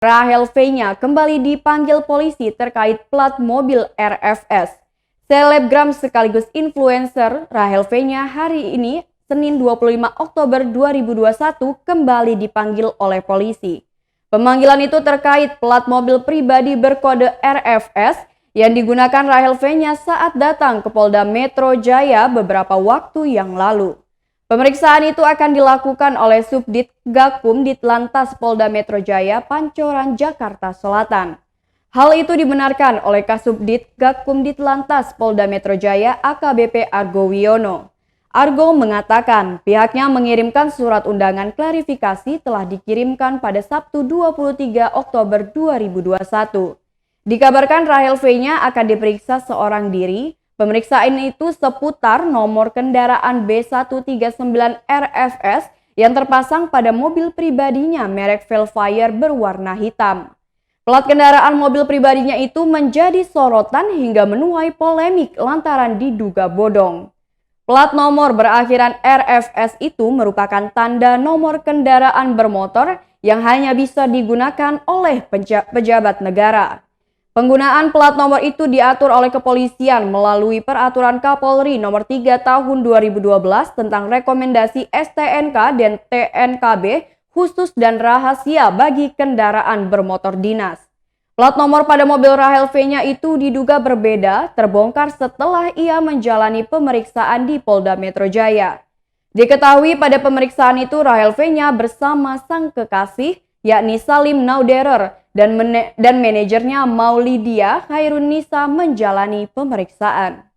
Rahel V-nya kembali dipanggil polisi terkait plat mobil RFS. Selebgram sekaligus influencer Rahel V-nya hari ini, Senin 25 Oktober 2021, kembali dipanggil oleh polisi. Pemanggilan itu terkait plat mobil pribadi berkode RFS yang digunakan Rahel V-nya saat datang ke Polda Metro Jaya beberapa waktu yang lalu. Pemeriksaan itu akan dilakukan oleh Subdit Gakum Ditlantas Polda Metro Jaya Pancoran, Jakarta Selatan. Hal itu dibenarkan oleh Kasubdit Gakum Ditlantas Polda Metro Jaya AKBP Argo Wiono. Argo mengatakan pihaknya mengirimkan surat undangan klarifikasi telah dikirimkan pada Sabtu 23 Oktober 2021. Dikabarkan Rahel V-nya akan diperiksa seorang diri. Pemeriksaan itu seputar nomor kendaraan B139 RFS yang terpasang pada mobil pribadinya merek Velfire berwarna hitam. Plat kendaraan mobil pribadinya itu menjadi sorotan hingga menuai polemik lantaran diduga bodong. Plat nomor berakhiran RFS itu merupakan tanda nomor kendaraan bermotor yang hanya bisa digunakan oleh pejabat negara. Penggunaan plat nomor itu diatur oleh kepolisian melalui Peraturan Kapolri Nomor 3 Tahun 2012 tentang rekomendasi STNK dan TNKB khusus dan rahasia bagi kendaraan bermotor dinas. Plat nomor pada mobil Rahel V-nya itu diduga berbeda, terbongkar setelah ia menjalani pemeriksaan di Polda Metro Jaya. Diketahui pada pemeriksaan itu Rahel V-nya bersama sang kekasih yakni Salim Nauderer dan manajernya Maulidia Khairun Nisa menjalani pemeriksaan.